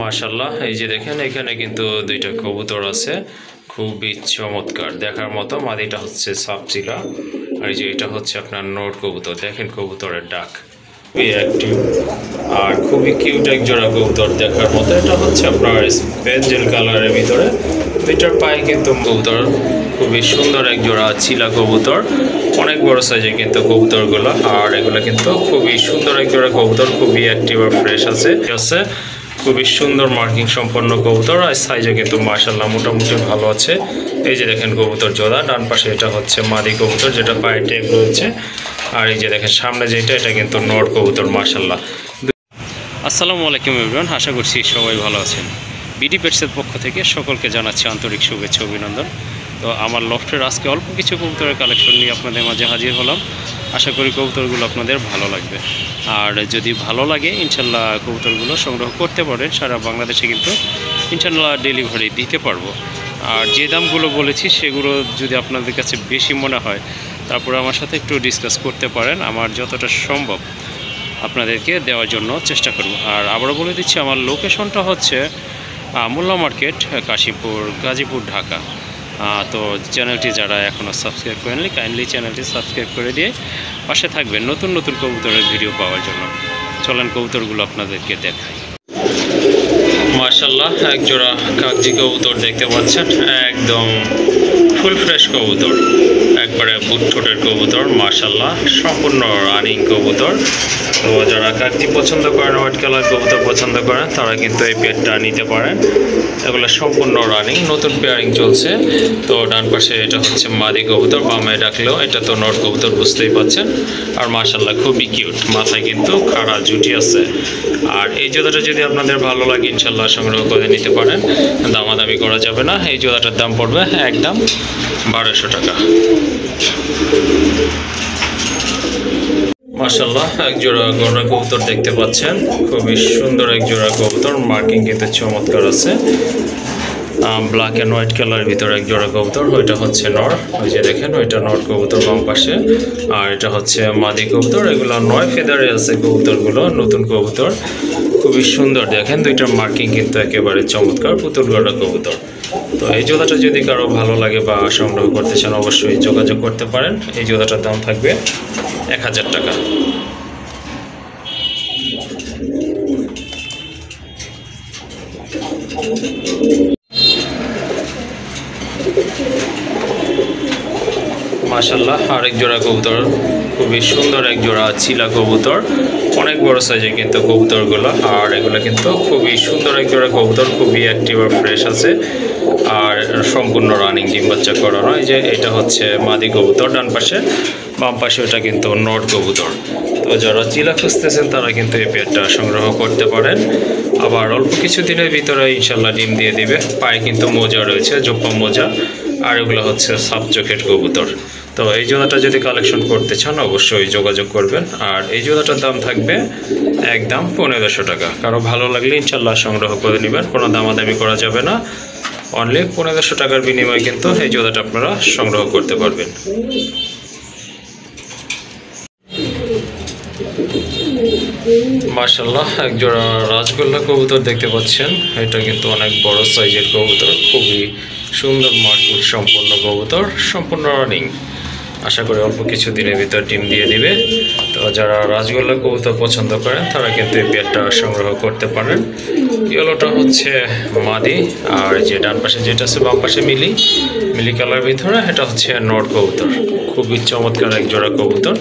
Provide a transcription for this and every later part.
মাশাআল্লাহ, এই যে দেখেন এখানে কিন্তু দুইটা কবুতর আছে, খুবই চমৎকার দেখার মতো। মাদিটা হচ্ছে সাপচিলা, আর এই যে এটা হচ্ছে আপনার নর কবুতর। দেখেন কবুতরের ডাক খুবই অ্যাক্টিভ আর খুবই কিউট এক জোড়া কবুতর দেখার মতো। এটা হচ্ছে আপনার স্পেঞ্জেল কালারের ভিতরে, দুইটার পায়ে কিন্তু কবুতর খুবই সুন্দর এক জোড়া চিলা কবুতর, অনেক বড় সাইজের কিন্তু কবুতরগুলো। আর এগুলো কিন্তু খুবই সুন্দর এক জোড়া কবুতর, খুবই অ্যাক্টিভ আর ফ্রেশ আছে। খুবই সুন্দর মার্কিং সম্পন্ন কবুতর, আর সাইজে কিন্তু মাশাআল্লাহ মোটামুটি ভালো আছে। এই যে দেখেন কবুতর জোড়া, ডান পাশে এটা হচ্ছে মাদি কবুতর যেটা পায়ে ট্যাগ রয়েছে, আর এই যে দেখেন সামনে যেটা এটা কিন্তু নর কবুতর মাশাআল্লাহ। আসসালামু আলাইকুম এভরিওয়ান, আশা করছি সবাই ভালো আছেন। বিডি পেটসের পক্ষ থেকে সকলকে জানাচ্ছি আন্তরিক শুভেচ্ছা অভিনন্দন। তো আমার লফটের আজকে অল্প কিছু কবুতরের কালেকশন নিয়ে আপনাদের মাঝে হাজির হলাম। আশা করি কবুতরগুলো আপনাদের ভালো লাগবে, আর যদি ভালো লাগে ইনশাল্লাহ কবুতরগুলো সংগ্রহ করতে পারেন। সারা বাংলাদেশে কিন্তু ইনশাল্লাহ ডেলিভারি দিতে পারবো। আর যে দামগুলো বলেছি সেগুলো যদি আপনাদের কাছে বেশি মনে হয় তারপরে আমার সাথে একটু ডিসকাস করতে পারেন, আমার যতটা সম্ভব আপনাদেরকে দেওয়ার জন্য চেষ্টা করব। আর আবারও বলে দিচ্ছি আমার লোকেশনটা হচ্ছে মোল্লা মার্কেট, কাশীপুর, গাজীপুর, ঢাকা। তো চ্যানেলটি যারা এখনও সাবস্ক্রাইব করেননি কাইন্ডলি চ্যানেলটি সাবস্ক্রাইব করে দিয়ে পাশে থাকবেন নতুন নতুন কবুতরের ভিডিও পাওয়ার জন্য। চলেন কবুতরগুলো আপনাদেরকে দেখাই। মাশাআল্লাহ, এক জোড়া কাগজি কবুতর দেখতে পাচ্ছেন, একদম ফুল ফ্রেশ কবুতর, একবারে বুট ঠোঁটের কবুতর মাশাআল্লাহ, সম্পূর্ণ রানিং কবুতর। তো যারা কাগজি পছন্দ করেন, হোয়াইট কালার কবুতর পছন্দ করেন, তারা কিন্তু এই পেয়ারটা নিতে পারেন। এগুলো সম্পূর্ণ রানিং, নতুন পেয়ারিং চলছে। তো ডান পাশে এটা হচ্ছে মাদি কবুতর, বামে ডাকলেও এটা তো নর কবুতর বুঝতেই পাচ্ছেন। আর মাশাআল্লাহ খুবই কিউট, মাথায় কিন্তু খাড়া জুটি আছে। আর এই জোড়াটা যদি আপনাদের ভালো লাগে ইনশাল্লাহ সংগ্রহ করে নিতে পারেন, দামাদামি করা যাবে না। এই জোড়াটার দাম পড়বে একদম 1200 টাকা। মাশাআল্লাহ, এক জোড়া গড়া কবুতর দেখতে পাচ্ছেন, খুবই সুন্দর এক জোড়া কবুতর, মার্কিং কিন্তু চমৎকার আছে। ব্ল্যাক অ্যান্ড হোয়াইট কালারের ভিতরে এক জোড়া কবুতর, ওইটা হচ্ছে নর, ওই যে দেখেন ওইটা নর কবুতর বাম পাশে, আর এটা হচ্ছে মাদি কবুতর। এগুলো 9 ফেদারে আছে কবুতরগুলো, নতুন কবুতর, খুবই সুন্দর। দেখেন দুইটার মার্কিং কিন্তু একেবারে চমৎকার, পুতুল গড়া কবুতর। তো এই জোড়াটা যদি কারো ভালো লাগে বা সংগ্রহ করতে চান অবশ্যই যোগাযোগ করতে পারেন। এই জোড়াটার দাম থাকবে 1000 টাকা। মাশাআল্লাহ, আরেক জোড়া কবুতর, খুবই সুন্দর এক জোড়া চিলা কবুতর, অনেক বড় সাইজের কিন্তু কবুতরগুলো। আর এগুলো কিন্তু খুবই সুন্দর এক জোড়া কবুতর, খুবই অ্যাক্টিভ আর ফ্রেশ আছে, আর সম্পূর্ণ রানিং, ডিম বাচ্চা করানো। এই যে এটা হচ্ছে মাদি কবুতর ডান পাশে, বাম পাশে ওটা কিন্তু নর কবুতর। তো যারা চিলা খুঁজতেছেন তারা কিন্তু এই পেয়ারটা সংগ্রহ করতে পারেন। আবার অল্প কিছু দিনের ভিতরে ইনশাল্লাহ ডিম দিয়ে দিবে। পায়ে কিন্তু মোজা রয়েছে, জোপ্পা মোজা, আর এগুলো হচ্ছে সাপ চোখের কবুতর। তো এই জোড়াটা যদি কালেকশন করতে চান অবশ্যই যোগাযোগ করবেন। আর এই জোড়াটার দাম থাকবে একদম 1500 টাকা। কারো ভালো লাগলে ইনশাল্লাহ সংগ্রহ করে নেবেন, কোনো দামাদামি করা যাবে না। অনলি 1500 টাকার বিনিময়ে কিন্তু এই জোড়াটা আপনারা সংগ্রহ করতে পারবেন। মাশাআল্লাহ, এক জোড়া রাজগোল্লা কবুতর দেখতে পাচ্ছেন, এটা কিন্তু অনেক বড় সাইজের কবুতর, খুবই সুন্দর মার্কিং সম্পন্ন কবুতর, সম্পূর্ণ রানিং। আশা করি অল্প কিছু দিনের ভিতর ডিম দিয়ে দিবে। তো যারা রাজগোল্লা কবুতর পছন্দ করেন তারা কিন্তু এই পেয়ারটা সংগ্রহ করতে পারেন। ইয়েলোটা হচ্ছে মাদি, আর যে ডান পাশে যেটা আছে বাম পাশে মিলি কালার ভিতরে, এটা হচ্ছে নর কবুতর, খুবই চমৎকার এক জোড়া কবুতর।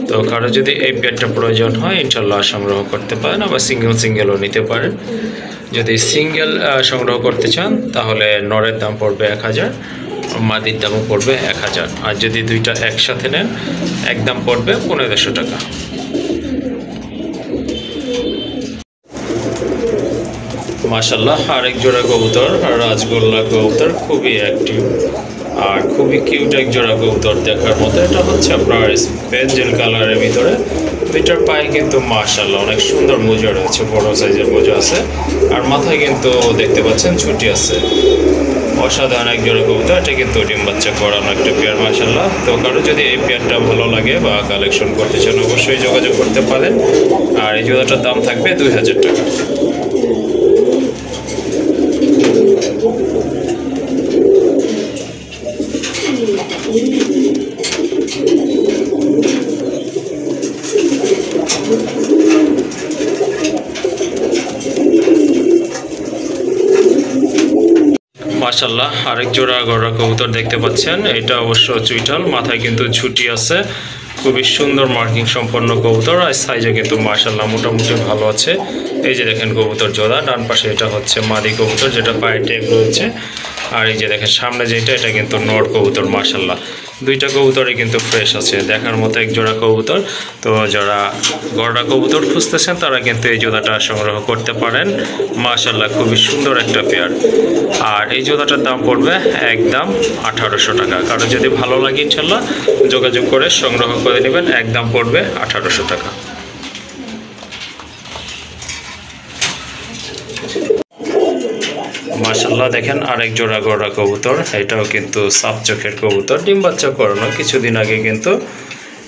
তো কারো যদি এই পেয়ারটা প্রয়োজন হয় ইনশাল্লাহ সংগ্রহ করতে পারেন, আবার সিঙ্গেলও নিতে পারেন। যদি সিঙ্গেল সংগ্রহ করতে চান তাহলে নরের দাম পড়বে 1000, মাদির দামও পড়বে 1000, আর যদি দুইটা একসাথে নেন একদম পড়বে 1500 টাকা। মাশাআল্লাহ, আরেক জোড়া কবুতর, রাজগোল্লা কবুতর, খুবই অ্যাক্টিভ আর খুবই কিউট এক জোড়া কবুতর দেখার মতো। এটা হচ্ছে আপনার স্পেঞ্জেল কালারের ভিতরে, দুইটার পায়ে কিন্তু মাশাআল্লাহ অনেক সুন্দর মোজা রয়েছে, বড় সাইজের মোজা আছে, আর মাথায় কিন্তু দেখতে পাচ্ছেন ছুটি আছে। অসাধারণ এক জোড়া কবুতর, এটা কিন্তু ডিম বাচ্চা করানো একটা পেয়ার মাশাআল্লাহ। তো কারো যদি এই পেয়ারটা ভালো লাগে বা কালেকশন করতে চান অবশ্যই যোগাযোগ করতে পারেন। আর এই জোড়াটার দাম থাকবে 2000 টাকা। মাশাআল্লাহ আরেক জোড়া গড়া কবুতর দেখতে পাচ্ছেন। এটা অবশ্য চুইটাল, মাথায় কিন্তু ঝুটি আছে, খুবই সুন্দর মার্কিং সম্পন্ন কবুতর। আর সাইজে কিন্তু মাশাআল্লাহ মোটামুটি ভালো আছে। এই যে দেখেন কবুতর জোড়া, ডান পাশে এটা হচ্ছে মাদি কবুতর যেটা পায়ে ট্যাগ রয়েছে, আর এই যে দেখেন সামনে যেটা এটা কিন্তু নর কবুতর। মাশাআল্লাহ দুইটা কবুতরই কিন্তু ফ্রেশ আছে, দেখার মতো এক জোড়া কবুতর। তো যারা গড়া কবুতর খুঁজতেছেন তারা কিন্তু এই জোড়াটা সংগ্রহ করতে পারেন। মাশাআল্লাহ খুবই সুন্দর একটা পেয়ার। আর এই জোড়াটার দাম পড়বে একদম 1800 টাকা। কারো যদি ভালো লাগে ইনশাল্লাহ যোগাযোগ করে সংগ্রহ করে নেবেন, একদম পড়বে 1800 টাকা। মাশাআল্লাহ দেখেন আরেক জোড়া গড়া কবুতর, এটাও কিন্তু সাপ চোখের কবুতর, ডিম বাচ্চা করানো, কিছুদিন আগে কিন্তু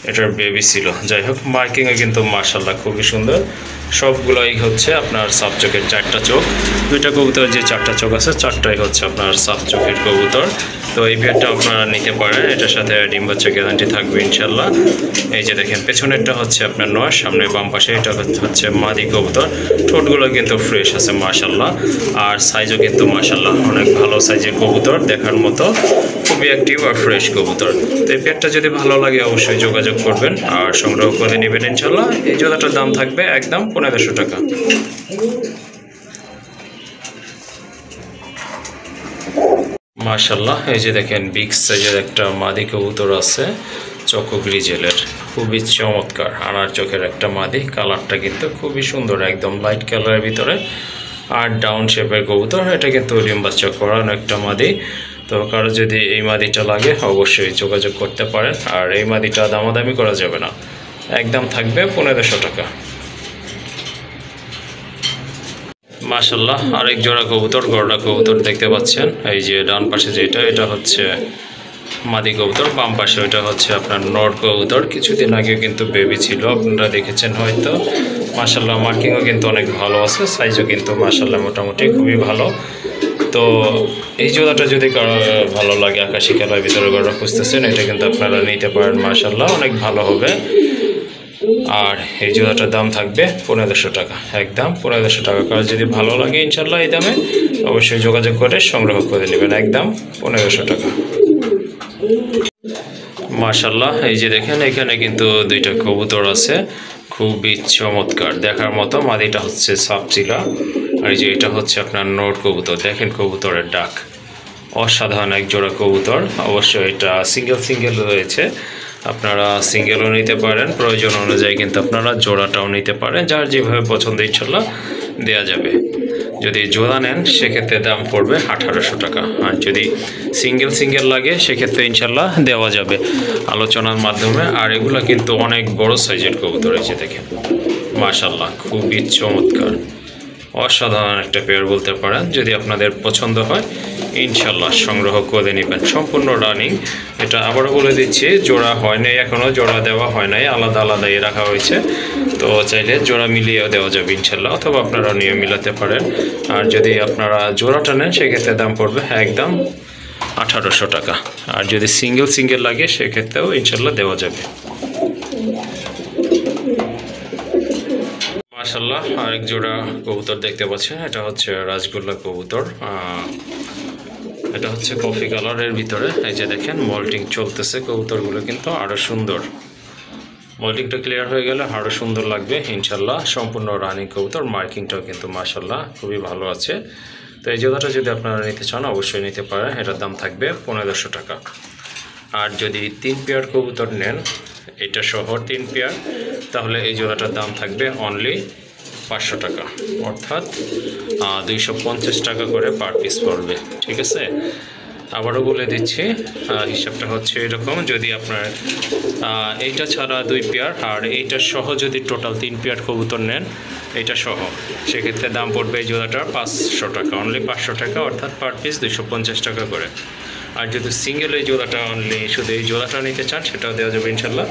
এটার বেবি ছিল। যাই হোক মার্কিংয়ে কিন্তু মাশাআল্লাহ খুবই সুন্দর। সবগুলোই হচ্ছে আপনার সাপ চোখের, চারটা চোখ। দুইটা কবুতর যে চারটা চোখ আছে চারটাই হচ্ছে আপনার সাপ চোখের কবুতর। তো এই পেয়ারটা আপনারা নিতে পারেন, এটার সাথে ডিম বাচ্চা গ্যারান্টি থাকবে ইনশাল্লাহ। এই যে দেখেন পেছনেরটা হচ্ছে আপনার নয়, সামনে বাম পাশে এটা হচ্ছে মাদি কবুতর। ঠোঁটগুলো কিন্তু ফ্রেশ আছে মাশাআল্লাহ, আর সাইজও কিন্তু মাশাআল্লাহ অনেক ভালো সাইজের কবুতর, দেখার মতো খুবই অ্যাক্টিভ আর ফ্রেশ কবুতর। তো এই পেয়ারটা যদি ভালো লাগে অবশ্যই যোগাযোগ করবেন আর সংগ্রহ করে নেবেন ইনশাল্লাহ। এই জোড়াটার দাম থাকবে একদম 1500 টাকা। মাশাআল্লাহ এই যে দেখেন বিগ সাইজের একটা মাদি কবুতর আছে, চকো গ্রিজেলের, খুবই চমৎকার আনার চোখের একটা মাদি। কালারটা কিন্তু খুবই সুন্দর, একদম লাইট কালারের ভিতরে, আর ডাউন শেপের কবুতর। এটা কিন্তু ডিম বাচ্চা করানো একটা মাদি। তো কারো যদি এই মাদিটা লাগে অবশ্যই যোগাযোগ করতে পারেন। আর এই মাদিটা দামাদামি করা যাবে না, একদম থাকবে 1500 টাকা। মাশাআল্লাহ আরেক জোড়া কবুতর, গড়া কবুতর দেখতে পাচ্ছেন। এই যে ডান পাশে যেটা এটা হচ্ছে মাদি কবুতর, বাম পাশে ওইটা হচ্ছে আপনার নর কবুতর। কিছুদিন আগে কিন্তু বেবি ছিল, আপনারা দেখেছেন হয়তো। মাশাআল্লাহ মার্কিংও কিন্তু অনেক ভালো আছে, সাইজও কিন্তু মাশাআল্লাহ মোটামুটি খুবই ভালো। তো এই জোড়াটা যদি কারো ভালো লাগে, আকাশি কালার ভিতরে গড়া খুঁজতেছেন, এটা কিন্তু আপনারা নিতে পারেন, মাশাআল্লাহ অনেক ভালো হবে। আর এই জোড়াটার দাম থাকবে 1500 টাকা, একদম 1500 টাকা। কারণ যদি ভালো লাগে ইনশাল্লাহ এই দামে অবশ্যই যোগাযোগ করে সংগ্রহ করে নেবেন, একদম 1500 টাকা। মাশাআল্লাহ এই যে দেখেন এখানে কিন্তু দুইটা কবুতর আছে, খুবই চমৎকার, দেখার মতো। মাদিটা হচ্ছে সাপচিলা, আর এই যে এটা হচ্ছে আপনার নর কবুতর। দেখেন কবুতরের ডাক, অসাধারণ এক জোড়া কবুতর। অবশ্যই এটা সিঙ্গেল রয়েছে, আপনারা সিঙ্গেলও নিতে পারেন, প্রয়োজন অনুযায়ী কিন্তু আপনারা জোড়াটাও নিতে পারেন, যার যেভাবে পছন্দ ইনশাল্লাহ দেওয়া যাবে। যদি জোড়া নেন সেক্ষেত্রে দাম পড়বে 1800 টাকা, আর যদি সিঙ্গেল লাগে সেক্ষেত্রে ইনশাল্লাহ দেওয়া যাবে আলোচনার মাধ্যমে। আর এগুলো কিন্তু অনেক বড় সাইজের কবুতর রয়েছে, দেখেন মাশাআল্লাহ খুবই চমৎকার, অসাধারণ একটা পেয়ার বলতে পারেন। যদি আপনাদের পছন্দ হয় ইনশাল্লাহ সংগ্রহ করে নেবেন, সম্পূর্ণ রানিং। এটা আবারও বলে দিচ্ছি, জোড়া হয় নাই এখনও, জোড়া দেওয়া হয় নাই, আলাদাই রাখা হয়েছে। তো চাইলে জোড়া মিলিয়েও দেওয়া যাবে ইনশাল্লাহ, অথবা আপনারা নিয়ে মিলাতে পারেন। আর যদি আপনারা জোড়াটা নেন সেক্ষেত্রে দাম পড়বে একদম 1800 টাকা। আর যদি সিঙ্গেল লাগে সেক্ষেত্রেও ইনশাল্লাহ দেওয়া যাবে। মাশাআল্লাহ আরেক জোড়া কবুতর দেখতে পাচ্ছেন, এটা হচ্ছে রাজগোল্লা কবুতর। এটা হচ্ছে কফি কালারের ভিতরে। এই যে দেখেন মল্টিং চলতেছে, কবুতরগুলো কিন্তু আরও সুন্দর। মল্টিংটা ক্লিয়ার হয়ে গেলে আরও সুন্দর লাগবে ইনশাল্লাহ। সম্পূর্ণ রানিং কবুতর, মার্কিংটাও কিন্তু মাশাআল্লাহ খুবই ভালো আছে। তো এই জোড়াটা যদি আপনারা নিতে চান অবশ্যই নিতে পারেন, এটার দাম থাকবে 1500 টাকা। আর যদি 3 পেয়ার কবুতর নেন, এটা সহ 3 পেয়ার, তাহলে এই জোড়াটার দাম থাকবে অনলি 500 টাকা, অর্থাৎ 250 টাকা করে পার পিস পড়বে, ঠিক আছে। আবারও বলে দিচ্ছি, হিসাবটা হচ্ছে এরকম। যদি আপনার এইটা ছাড়া 2 পেয়ার আর এইটা সহ যদি টোটাল 3 পেয়ার কবুতর নেন, এইটা সহ, সেক্ষেত্রে দাম পড়বে এই জোড়াটার 500 টাকা, অনলি 500 টাকা, অর্থাৎ পার পিস 250 টাকা করে। আর যদি সিঙ্গেল এই জোড়াটা অনলি শুধু এই জোড়াটা নিতে চান সেটাও দেওয়া যাবে ইনশাল্লাহ,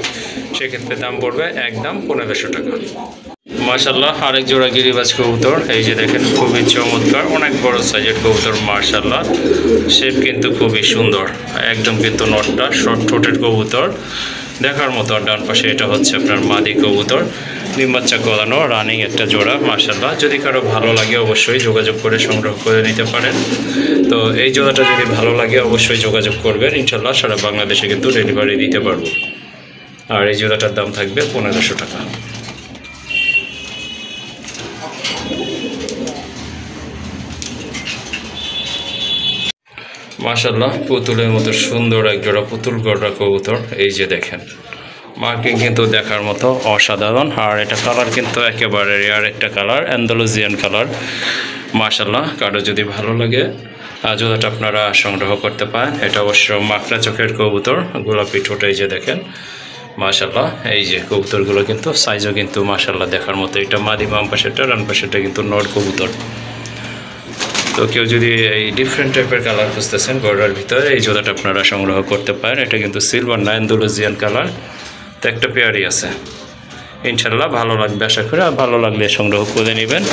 সেক্ষেত্রে দাম পড়বে একদম 1500 টাকা। মাশাআল্লাহ আরেক জোড়া গিরিবাজ কবুতর, এই যে দেখেন খুবই চমৎকার, অনেক বড় সাইজের কবুতর মাশাআল্লাহ, শেপ কিন্তু খুবই সুন্দর, একদম কিন্তু নটটা শর্ট ঠোঁটের কবুতর, দেখার মতো। ডান পাশে এটা হচ্ছে আপনার মাদি কবুতর। ডিম বাচ্চা করানো রানিং একটা জোড়া মাশাআল্লাহ। যদি কারো ভালো লাগে অবশ্যই যোগাযোগ করে সংগ্রহ করে নিতে পারেন। তো এই জোড়াটা যদি ভালো লাগে অবশ্যই যোগাযোগ করবেন, ইনশাল্লাহ সারা বাংলাদেশে কিন্তু ডেলিভারি দিতে পারবো। আর এই জোড়াটার দাম থাকবে 1500 টাকা। মাশাআল্লাহ, পুতুলের মতো সুন্দর এক জোড়া পুতুল গড়া কবুতর। এই যে দেখেন, মার্কিং কিন্তু দেখার মতো অসাধারণ। আর এটা কালার কিন্তু একেবারে রেয়ার একটা কালার, অ্যান্ডালুজিয়ান কালার। মাশাআল্লাহ, কারো যদি ভালো লাগে জোড়াটা আপনারা সংগ্রহ করতে পারেন। এটা অবশ্য মাকড়া চোখের কবুতর, গোলাপি ঠোঁটে। এই যে দেখেন মাশাআল্লাহ, এই যে কবুতরগুলো কিন্তু সাইজও কিন্তু মাশাআল্লাহ দেখার মতো। এটা মাদি বাম পাশেরটা, ডান পাশেরটা কিন্তু নর কবুতর। তো কেউ যদি এই ডিফারেন্ট টাইপের কালার খুঁজতেছেন গড়ার ভিতরে, এই জোড়াটা আপনারা সংগ্রহ করতে পারেন। এটা কিন্তু সিলভার না, অ্যান্ডালুজিয়ান কালার। তো একটা পেয়ারই আছে, ইনশাল্লাহ ভালো লাগবে আশা করি। আর ভালো লাগলে সংগ্রহ করে নেবেন।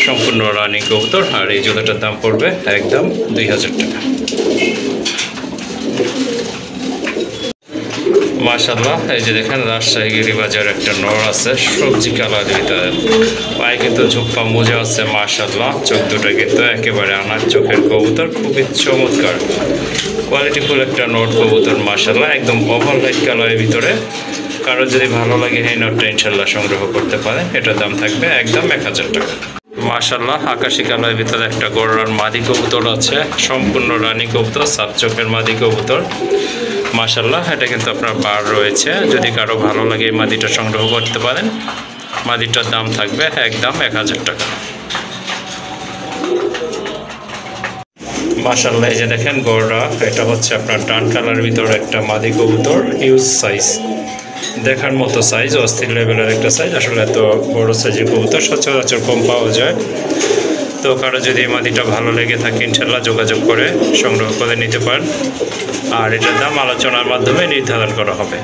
সম্পূর্ণ রানিং কবুতর। আর এই জোড়াটার দাম পড়বে একদম 2000 টাকা। মাশাআল্লাহ, এই যে দেখেন রাজশাহী গিরিবাজার একটা নর আছে সবজি কালার ভিতরে। পায়ে কিন্তু ঝুপ্পা মোজা আছে মাশাআল্লাহ। চোখ দুটো কিন্তু একেবারে আনার চোখের কবুতর, খুবই চমৎকার কোয়ালিটিফুল একটা নর কবুতর মাশাআল্লাহ। একদম ওভার লাইট কালারের ভিতরে। কারো যদি ভালো লাগে এই নটটা ইনশাল্লাহ সংগ্রহ করতে পারেন। এটার দাম থাকবে একদম 1000 টাকা। মাশাআল্লাহ, আকাশি কালারের ভিতরে একটা গড়ার মাদি কবুতর আছে, সম্পূর্ণ রানী কবুতর, সাত চোখের মাদি কবুতর মাশাআল্লাহ। এটা কিন্তু আপনার বার রয়েছে, যদি কারো ভালো লাগে এই মাদিটা সংগ্রহ করতে পারেন। মাদিটার দাম থাকবে একদম 1000 টাকা। মাশাআল্লাহ, এই যে দেখেন গড়া, এটা হচ্ছে আপনার ডান কালারের ভিতরে একটা মাদি কবুতর, হিউজ সাইজ, দেখার মতো সাইজ, অস্থির লেভেলের একটা সাইজ। আসলে এত বড় সাইজের কবুতর সচরাচর কম পাওয়া যায়। তো কারো যদি এই মাদিটা ভালো লেগে থাকে ইনশাল্লাহ যোগাযোগ করে সংগ্রহ করে নিতে পারেন। আর এটার দাম আলোচনার মাধ্যমে নির্ধারণ করা হবে।